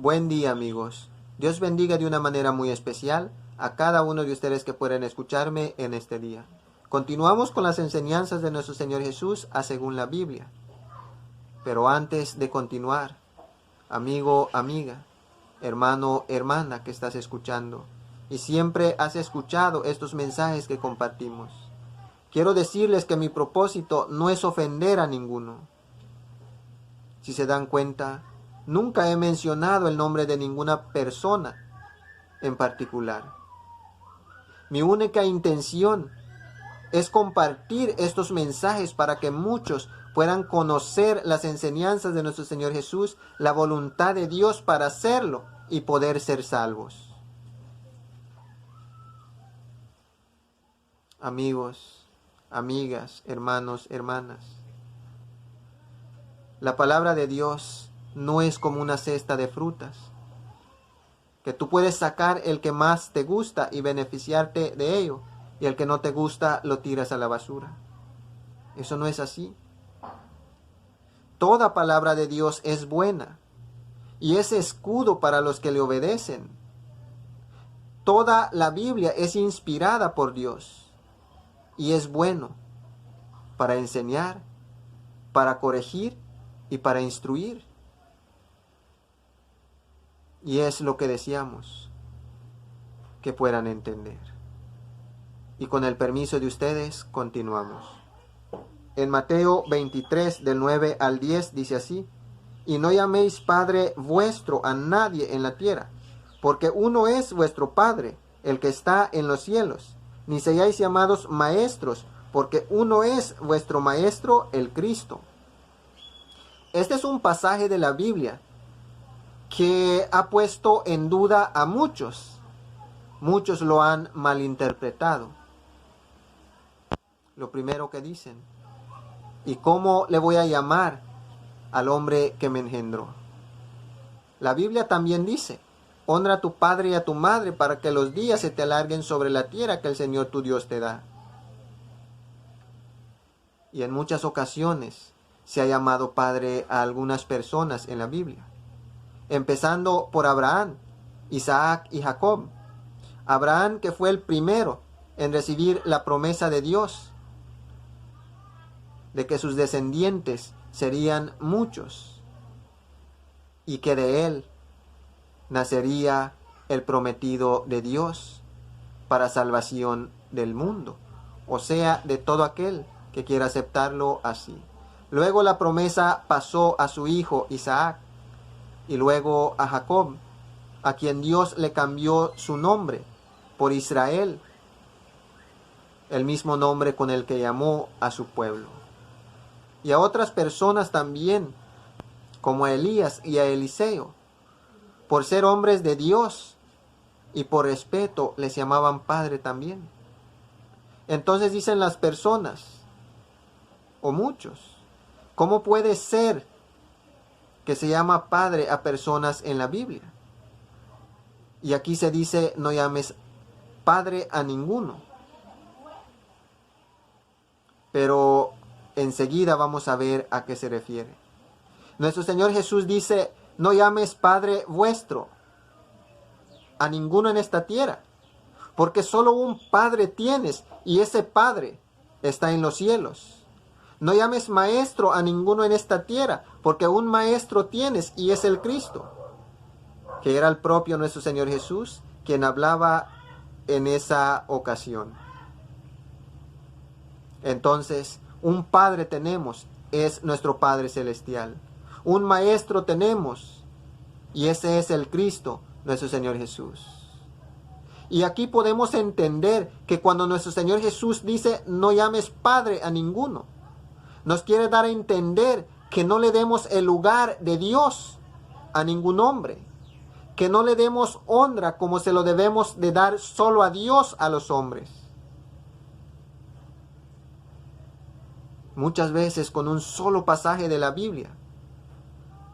Buen día, amigos. Dios bendiga de una manera muy especial a cada uno de ustedes que pueden escucharme en este día. Continuamos con las enseñanzas de nuestro Señor Jesús según la Biblia. Pero antes de continuar, amigo, amiga, hermano, hermana que estás escuchando y siempre has escuchado estos mensajes que compartimos, quiero decirles que mi propósito no es ofender a ninguno. Si se dan cuenta, nunca he mencionado el nombre de ninguna persona en particular. Mi única intención es compartir estos mensajes para que muchos puedan conocer las enseñanzas de nuestro Señor Jesús, la voluntad de Dios para hacerlo y poder ser salvos. Amigos, amigas, hermanos, hermanas, la palabra de Dios no es como una cesta de frutas, que tú puedes sacar el que más te gusta y beneficiarte de ello, y el que no te gusta lo tiras a la basura. Eso no es así. Toda palabra de Dios es buena y es escudo para los que le obedecen. Toda la Biblia es inspirada por Dios y es bueno para enseñar, para corregir y para instruir. Y es lo que deseamos que puedan entender. Y con el permiso de ustedes, continuamos. En Mateo 23, del 9 al 10, dice así: Y no llaméis Padre vuestro a nadie en la tierra, porque uno es vuestro Padre, el que está en los cielos. Ni seáis llamados maestros, porque uno es vuestro Maestro, el Cristo. Este es un pasaje de la Biblia que ha puesto en duda a muchos. Muchos lo han malinterpretado. Lo primero que dicen: ¿y cómo le voy a llamar al hombre que me engendró? La Biblia también dice: honra a tu padre y a tu madre para que los días se te alarguen sobre la tierra que el Señor tu Dios te da. Y en muchas ocasiones se ha llamado padre a algunas personas en la Biblia, empezando por Abraham, Isaac y Jacob. Abraham, que fue el primero en recibir la promesa de Dios de que sus descendientes serían muchos y que de él nacería el prometido de Dios para salvación del mundo, o sea, de todo aquel que quiera aceptarlo así. Luego la promesa pasó a su hijo Isaac y luego a Jacob, a quien Dios le cambió su nombre por Israel, el mismo nombre con el que llamó a su pueblo. Y a otras personas también, como a Elías y a Eliseo, por ser hombres de Dios y por respeto les llamaban padre también. Entonces dicen las personas, o muchos: ¿cómo puede ser que se llama padre a personas en la Biblia? Y aquí se dice: no llames padre a ninguno. Pero enseguida vamos a ver a qué se refiere. Nuestro Señor Jesús dice: no llames Padre vuestro a ninguno en esta tierra, porque solo un Padre tienes, y ese Padre está en los cielos. No llames maestro a ninguno en esta tierra, porque un maestro tienes, y es el Cristo, que era el propio nuestro Señor Jesús quien hablaba en esa ocasión. Entonces, un Padre tenemos, es nuestro Padre Celestial. Un Maestro tenemos, y ese es el Cristo, nuestro Señor Jesús. Y aquí podemos entender que cuando nuestro Señor Jesús dice: no llames Padre a ninguno, nos quiere dar a entender que no le demos el lugar de Dios a ningún hombre, que no le demos honra como se lo debemos de dar solo a Dios a los hombres. Muchas veces con un solo pasaje de la Biblia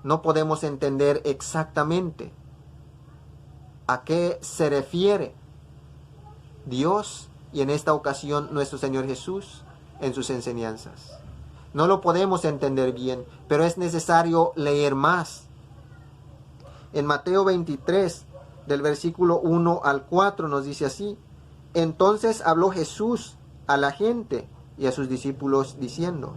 no podemos entender exactamente a qué se refiere Dios y en esta ocasión nuestro Señor Jesús en sus enseñanzas. No lo podemos entender bien, pero es necesario leer más. En Mateo 23, del versículo 1 al 4, nos dice así: Entonces habló Jesús a la gente y a sus discípulos diciendo: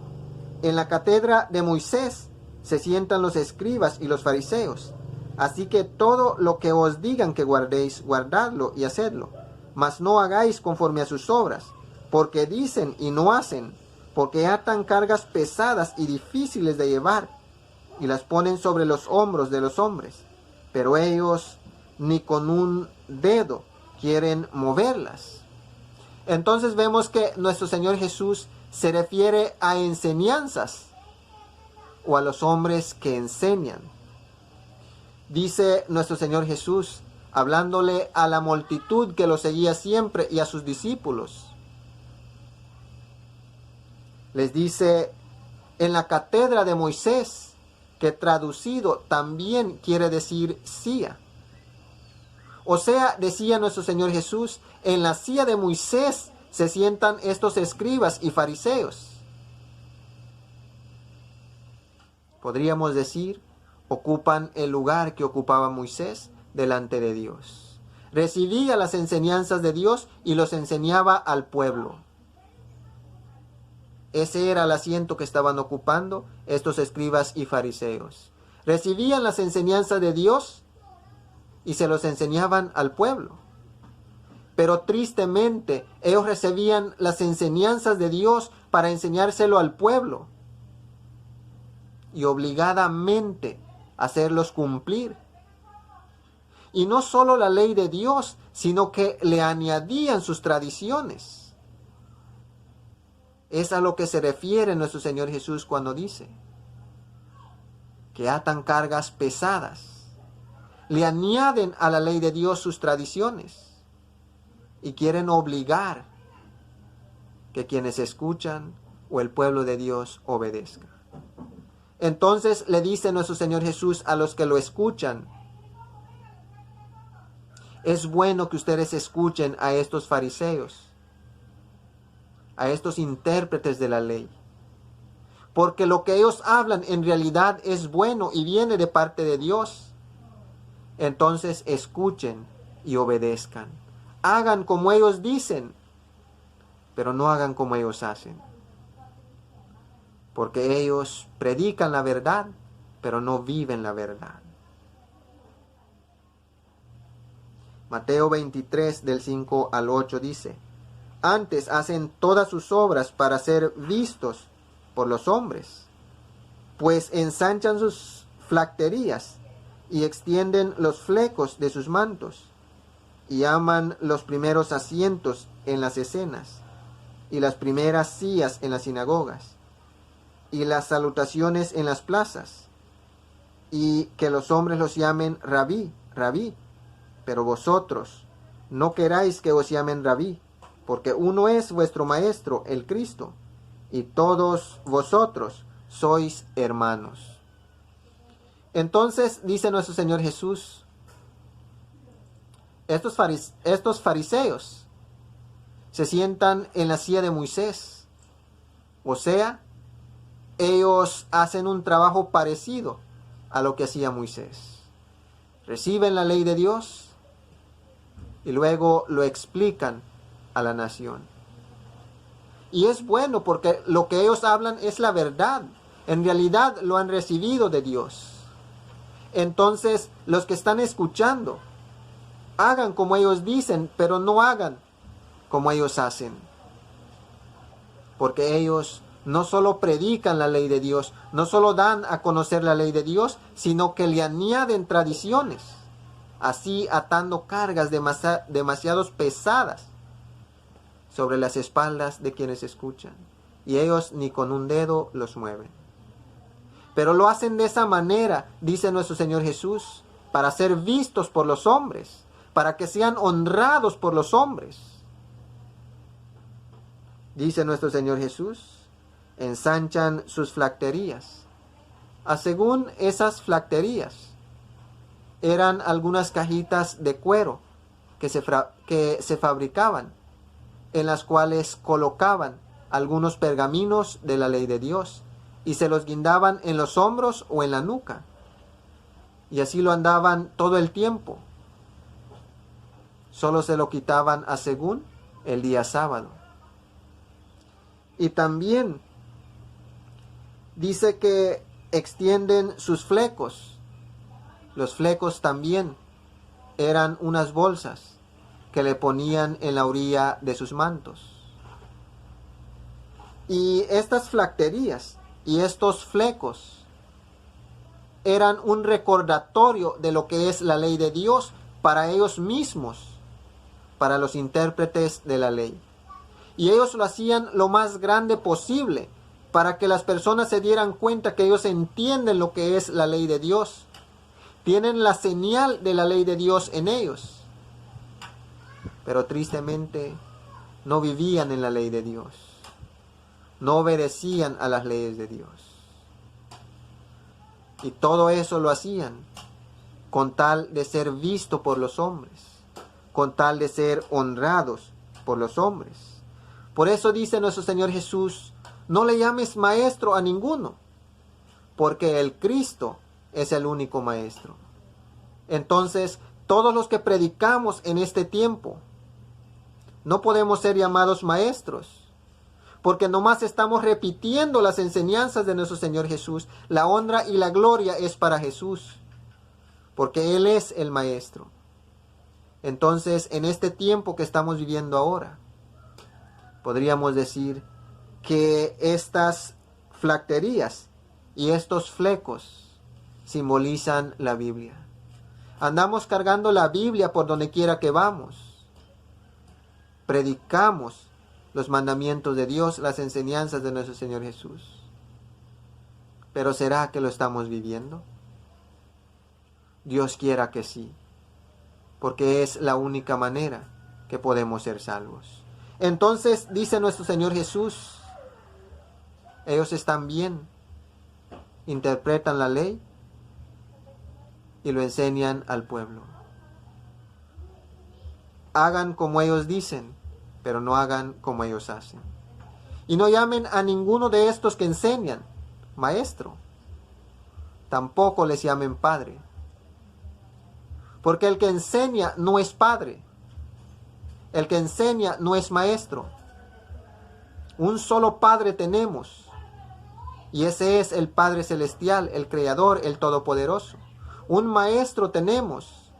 En la cátedra de Moisés se sientan los escribas y los fariseos. Así que todo lo que os digan que guardéis, guardadlo y hacedlo. Mas no hagáis conforme a sus obras, porque dicen y no hacen, porque atan cargas pesadas y difíciles de llevar, y las ponen sobre los hombros de los hombres, pero ellos ni con un dedo quieren moverlas. Entonces vemos que nuestro Señor Jesús se refiere a enseñanzas o a los hombres que enseñan. Dice nuestro Señor Jesús, hablándole a la multitud que lo seguía siempre y a sus discípulos. Les dice: en la cátedra de Moisés, que traducido también quiere decir silla. O sea, decía nuestro Señor Jesús, en la silla de Moisés se sientan estos escribas y fariseos. Podríamos decir, ocupan el lugar que ocupaba Moisés delante de Dios. Recibía las enseñanzas de Dios y los enseñaba al pueblo. Ese era el asiento que estaban ocupando estos escribas y fariseos. Recibían las enseñanzas de Dios y se los enseñaban al pueblo. Pero tristemente, ellos recibían las enseñanzas de Dios para enseñárselo al pueblo y obligadamente hacerlos cumplir. Y no solo la ley de Dios, sino que le añadían sus tradiciones. Es a lo que se refiere nuestro Señor Jesús cuando dice que atan cargas pesadas. Le añaden a la ley de Dios sus tradiciones y quieren obligar que quienes escuchan o el pueblo de Dios obedezca. Entonces le dice nuestro Señor Jesús a los que lo escuchan: es bueno que ustedes escuchen a estos fariseos, a estos intérpretes de la ley, porque lo que ellos hablan en realidad es bueno y viene de parte de Dios. Entonces escuchen y obedezcan. Hagan como ellos dicen, pero no hagan como ellos hacen. Porque ellos predican la verdad, pero no viven la verdad. Mateo 23, del 5 al 8 dice: Antes hacen todas sus obras para ser vistos por los hombres, pues ensanchan sus flacterías y extienden los flecos de sus mantos, y aman los primeros asientos en las escenas, y las primeras sillas en las sinagogas, y las salutaciones en las plazas, y que los hombres los llamen rabí, rabí. Pero vosotros no queráis que os llamen rabí, porque uno es vuestro maestro, el Cristo, y todos vosotros sois hermanos. Entonces dice nuestro Señor Jesús, estos fariseos se sientan en la silla de Moisés. O sea, ellos hacen un trabajo parecido a lo que hacía Moisés. Reciben la ley de Dios y luego lo explican a la nación. Y es bueno porque lo que ellos hablan es la verdad. En realidad lo han recibido de Dios. Entonces los que están escuchando, hagan como ellos dicen, pero no hagan como ellos hacen. Porque ellos no solo predican la ley de Dios, no solo dan a conocer la ley de Dios, sino que le añaden tradiciones, así atando cargas demasiado pesadas sobre las espaldas de quienes escuchan. Y ellos ni con un dedo los mueven. Pero lo hacen de esa manera, dice nuestro Señor Jesús, para ser vistos por los hombres, para que sean honrados por los hombres. Dice nuestro Señor Jesús, ensanchan sus flacterías. Según esas flacterías, eran algunas cajitas de cuero que se fabricaban, en las cuales colocaban algunos pergaminos de la ley de Dios y se los guindaban en los hombros o en la nuca. y así lo andaban todo el tiempo. Solo se lo quitaban a según el día sábado. Y también dice que extienden sus flecos. Los flecos también eran unas bolsas que le ponían en la orilla de sus mantos. Y estas flacterías y estos flecos eran un recordatorio de lo que es la ley de Dios para ellos mismos, para los intérpretes de la ley. Y ellos lo hacían lo más grande posible para que las personas se dieran cuenta que ellos entienden lo que es la ley de Dios. Tienen la señal de la ley de Dios en ellos. Pero tristemente no vivían en la ley de Dios. No obedecían a las leyes de Dios. Y todo eso lo hacían con tal de ser visto por los hombres, con tal de ser honrados por los hombres. Por eso dice nuestro Señor Jesús, no le llames maestro a ninguno, porque el Cristo es el único maestro. Entonces, todos los que predicamos en este tiempo, no podemos ser llamados maestros, porque nomás estamos repitiendo las enseñanzas de nuestro Señor Jesús. La honra y la gloria es para Jesús, porque Él es el Maestro. Entonces, en este tiempo que estamos viviendo ahora, podríamos decir que estas flacterías y estos flecos simbolizan la Biblia. Andamos cargando la Biblia por donde quiera que vamos. Predicamos los mandamientos de Dios, las enseñanzas de nuestro Señor Jesús. ¿Pero será que lo estamos viviendo? Dios quiera que sí, porque es la única manera que podemos ser salvos. Entonces, dice nuestro Señor Jesús, ellos están bien, interpretan la ley y lo enseñan al pueblo. Hagan como ellos dicen, pero no hagan como ellos hacen. Y no llamen a ninguno de estos que enseñan maestro. Tampoco les llamen padre. Porque el que enseña no es padre. El que enseña no es maestro. Un solo Padre tenemos. Y ese es el Padre Celestial, el Creador, el Todopoderoso. Un Maestro tenemos.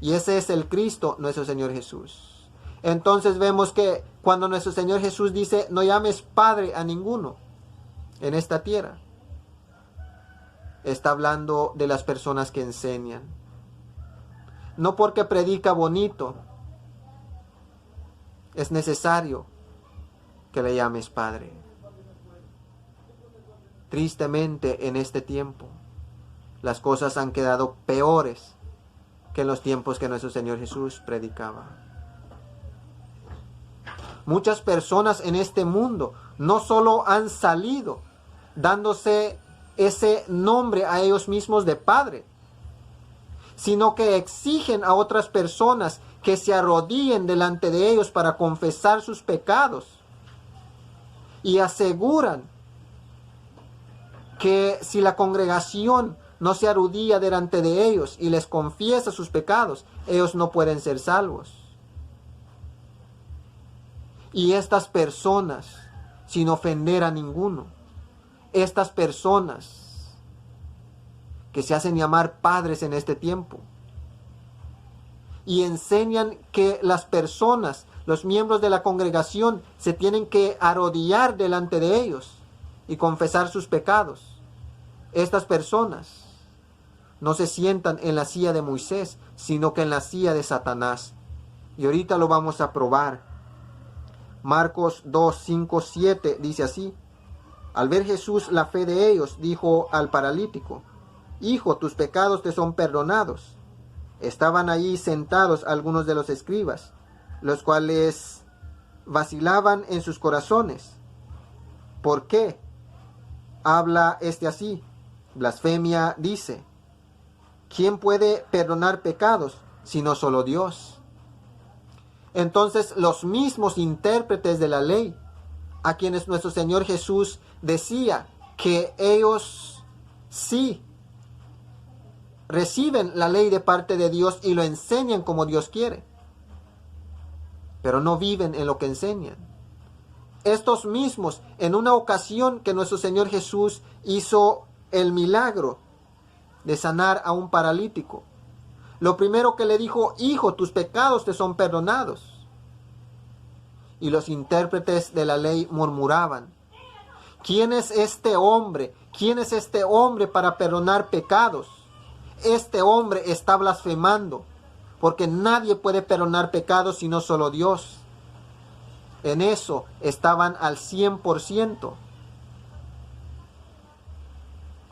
Y ese es el Cristo, nuestro Señor Jesús. Entonces vemos que cuando nuestro Señor Jesús dice, no llames Padre a ninguno en esta tierra, está hablando de las personas que enseñan. No porque predica bonito, es necesario que le llames Padre. Tristemente en este tiempo, las cosas han quedado peores que en los tiempos que nuestro Señor Jesús predicaba. Muchas personas en este mundo no solo han salido dándose ese nombre a ellos mismos de Padre, sino que exigen a otras personas que se arrodillen delante de ellos para confesar sus pecados y aseguran que si la congregación no se arrodilla delante de ellos y les confiesa sus pecados, ellos no pueden ser salvos. Y estas personas, sin ofender a ninguno, estas personas que se hacen llamar padres en este tiempo y enseñan que las personas, los miembros de la congregación, se tienen que arrodillar delante de ellos y confesar sus pecados. Estas personas no se sientan en la silla de Moisés, sino que en la silla de Satanás. Y ahorita lo vamos a probar. Marcos 2, 5, 7 dice así: al ver Jesús la fe de ellos, dijo al paralítico: Hijo, tus pecados te son perdonados. Estaban allí sentados algunos de los escribas, los cuales vacilaban en sus corazones. ¿Por qué habla este así? Blasfemia dice. ¿Quién puede perdonar pecados sino solo Dios? Entonces los mismos intérpretes de la ley, a quienes nuestro Señor Jesús decía que ellos sí reciben la ley de parte de Dios y lo enseñan como Dios quiere, pero no viven en lo que enseñan. Estos mismos, en una ocasión que nuestro Señor Jesús hizo el milagro de sanar a un paralítico, lo primero que le dijo: hijo, tus pecados te son perdonados. Y los intérpretes de la ley murmuraban: ¿quién es este hombre? ¿Quién es este hombre para perdonar pecados? Este hombre está blasfemando, porque nadie puede perdonar pecados sino solo Dios. En eso estaban al 100%.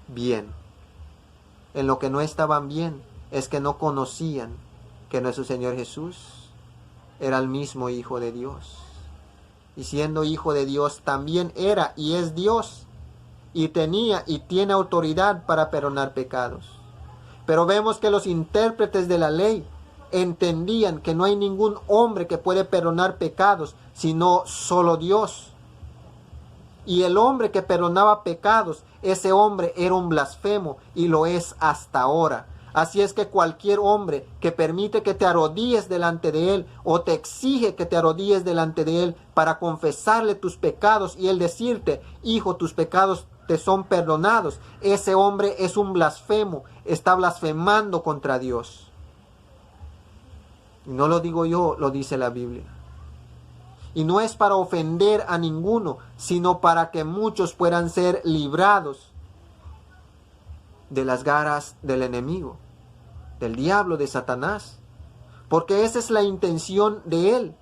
Bien. En lo que no estaban bien es que no conocían que nuestro Señor Jesús era el mismo Hijo de Dios. Y siendo Hijo de Dios, también era y es Dios. Y tenía y tiene autoridad para perdonar pecados. Pero vemos que los intérpretes de la ley entendían que no hay ningún hombre que puede perdonar pecados, sino solo Dios. Y el hombre que perdonaba pecados, ese hombre era un blasfemo y lo es hasta ahora. Así es que cualquier hombre que permite que te arrodilles delante de él o te exige que te arrodilles delante de él para confesarle tus pecados y él decirte: hijo, tus pecados te son perdonados, ese hombre es un blasfemo, está blasfemando contra Dios. Y no lo digo yo, lo dice la Biblia. Y no es para ofender a ninguno, sino para que muchos puedan ser librados de las garras del enemigo, del diablo, de Satanás. Porque esa es la intención de él,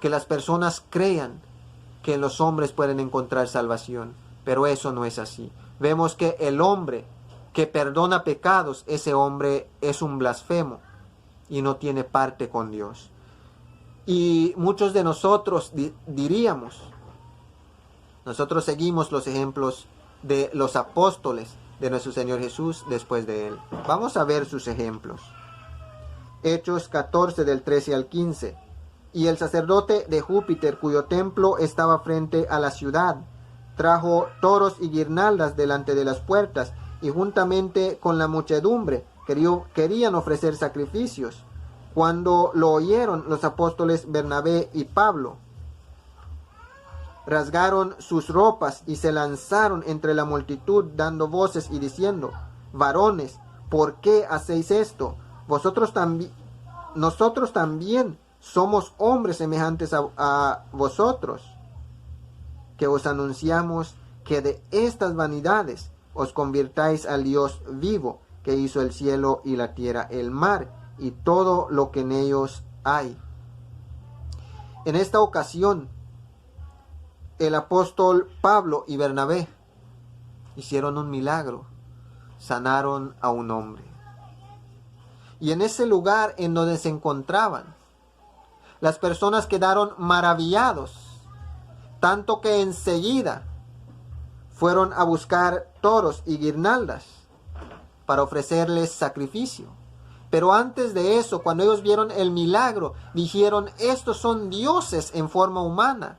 que las personas crean que en los hombres pueden encontrar salvación. Pero eso no es así. Vemos que el hombre que perdona pecados, ese hombre es un blasfemo y no tiene parte con Dios. Y muchos de nosotros diríamos, nosotros seguimos los ejemplos de los apóstoles de nuestro Señor Jesús después de él. Vamos a ver sus ejemplos. Hechos 14 del 13 al 15. Y el sacerdote de Júpiter, cuyo templo estaba frente a la ciudad, trajo toros y guirnaldas delante de las puertas, y juntamente con la muchedumbre querían ofrecer sacrificios. Cuando lo oyeron los apóstoles Bernabé y Pablo, rasgaron sus ropas y se lanzaron entre la multitud, dando voces y diciendo: varones, ¿por qué hacéis esto? Nosotros también somos hombres semejantes a vosotros, que os anunciamos que de estas vanidades os convirtáis al Dios vivo, que hizo el cielo y la tierra, el mar y todo lo que en ellos hay. En esta ocasión, el apóstol Pablo y Bernabé hicieron un milagro, sanaron a un hombre. Y en ese lugar en donde se encontraban, las personas quedaron maravillados, tanto que enseguida fueron a buscar toros y guirnaldas para ofrecerles sacrificio. Pero antes de eso, cuando ellos vieron el milagro, dijeron: estos son dioses en forma humana.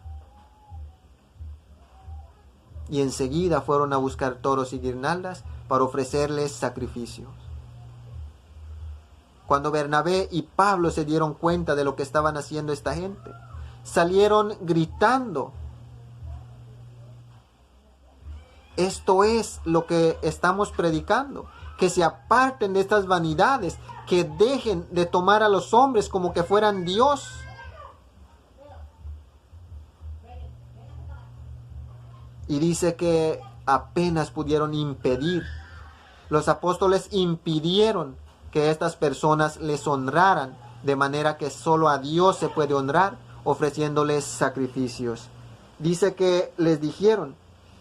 Y enseguida fueron a buscar toros y guirnaldas para ofrecerles sacrificios. Cuando Bernabé y Pablo se dieron cuenta de lo que estaban haciendo esta gente, salieron gritando: esto es lo que estamos predicando, que se aparten de estas vanidades, que dejen de tomar a los hombres como que fueran Dios. Y dice que apenas pudieron impedir. Los apóstoles impidieron que estas personas les honraran, de manera que solo a Dios se puede honrar, ofreciéndoles sacrificios. Dice que les dijeron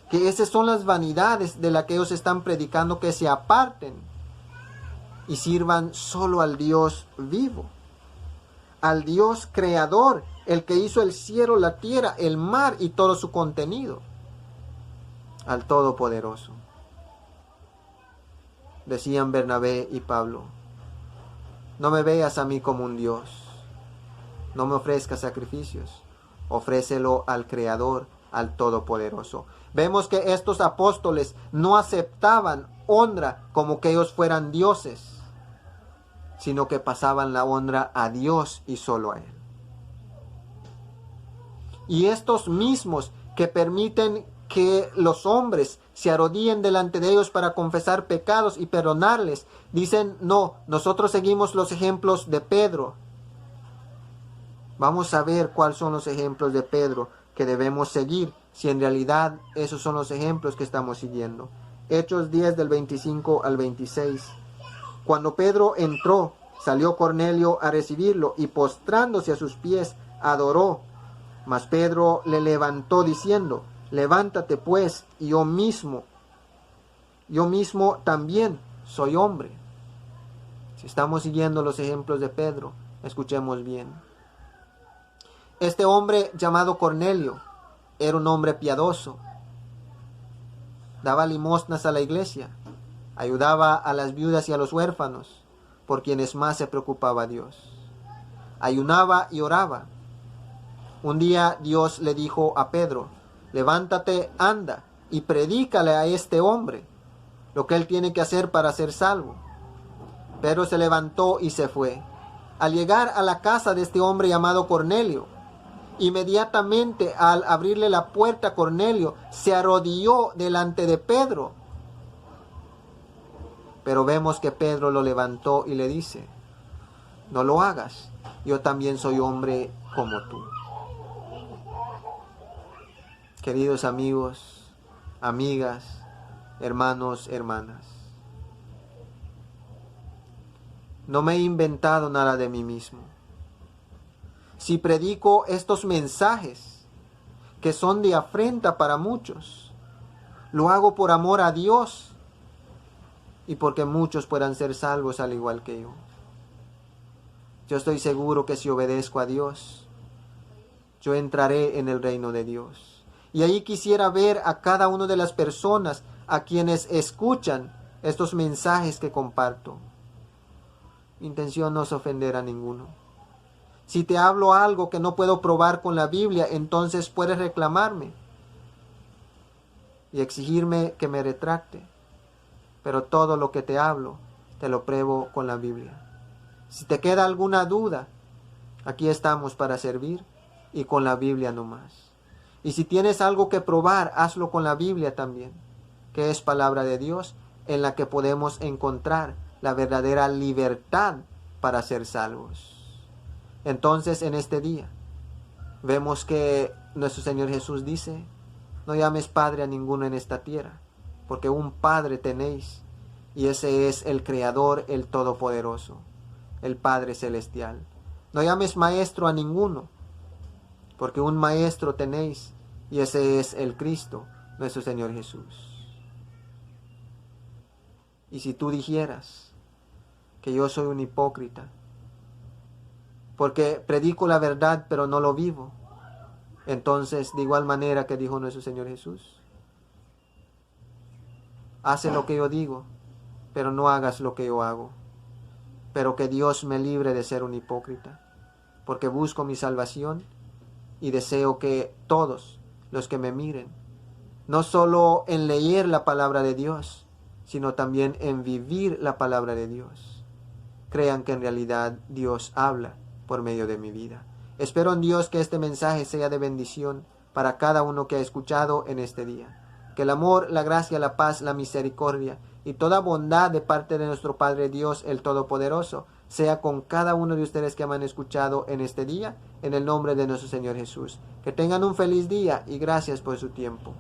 que esas son las vanidades de las que ellos están predicando, que se aparten y sirvan solo al Dios vivo, al Dios creador, el que hizo el cielo, la tierra, el mar y todo su contenido, al Todopoderoso. Decían Bernabé y Pablo: no me veas a mí como un Dios, no me ofrezcas sacrificios, ofrécelo al Creador, al Todopoderoso. Vemos que estos apóstoles no aceptaban honra como que ellos fueran dioses, sino que pasaban la honra a Dios y solo a Él. Y estos mismos que permiten que los hombres se arrodillen delante de ellos para confesar pecados y perdonarles, dicen, no, nosotros seguimos los ejemplos de Pedro. Vamos a ver cuáles son los ejemplos de Pedro que debemos seguir, si en realidad esos son los ejemplos que estamos siguiendo. Hechos 10 del 25 al 26. Cuando Pedro entró, salió Cornelio a recibirlo y postrándose a sus pies, adoró. Mas Pedro le levantó diciendo, levántate pues, y yo mismo también soy hombre. Si estamos siguiendo los ejemplos de Pedro, escuchemos bien. Este hombre llamado Cornelio era un hombre piadoso. Daba limosnas a la iglesia, ayudaba a las viudas y a los huérfanos, por quienes más se preocupaba Dios. Ayunaba y oraba. Un día Dios le dijo a Pedro, levántate, anda, y predícale a este hombre lo que él tiene que hacer para ser salvo. Pedro se levantó y se fue. Al llegar a la casa de este hombre llamado Cornelio, inmediatamente al abrirle la puerta, Cornelio se arrodilló delante de Pedro. Pero vemos que Pedro lo levantó y le dice, no lo hagas, yo también soy hombre como tú. Queridos amigos, amigas, hermanos, hermanas, no me he inventado nada de mí mismo. Si predico estos mensajes que son de afrenta para muchos, lo hago por amor a Dios y porque muchos puedan ser salvos al igual que yo. Yo estoy seguro que si obedezco a Dios, yo entraré en el reino de Dios. Y ahí quisiera ver a cada una de las personas a quienes escuchan estos mensajes que comparto. Mi intención no es ofender a ninguno. Si te hablo algo que no puedo probar con la Biblia, entonces puedes reclamarme y exigirme que me retracte. Pero todo lo que te hablo, te lo pruebo con la Biblia. Si te queda alguna duda, aquí estamos para servir y con la Biblia no más. Y si tienes algo que probar, hazlo con la Biblia también, que es palabra de Dios, en la que podemos encontrar la verdadera libertad para ser salvos. Entonces, en este día, vemos que nuestro Señor Jesús dice, no llames Padre a ninguno en esta tierra, porque un Padre tenéis, y ese es el Creador, el Todopoderoso, el Padre Celestial. No llames Maestro a ninguno, porque un Maestro tenéis, y ese es el Cristo, nuestro Señor Jesús. Y si tú dijeras que yo soy un hipócrita, porque predico la verdad pero no lo vivo, entonces de igual manera que dijo nuestro Señor Jesús, hace lo que yo digo, pero no hagas lo que yo hago. Pero que Dios me libre de ser un hipócrita, porque busco mi salvación y deseo que todos los que me miren, no solo en leer la palabra de Dios, sino también en vivir la palabra de Dios, crean que en realidad Dios habla por medio de mi vida. Espero en Dios que este mensaje sea de bendición para cada uno que ha escuchado en este día. Que el amor, la gracia, la paz, la misericordia y toda bondad de parte de nuestro Padre Dios, el Todopoderoso, sea con cada uno de ustedes que me han escuchado en este día, en el nombre de nuestro Señor Jesús. Que tengan un feliz día y gracias por su tiempo.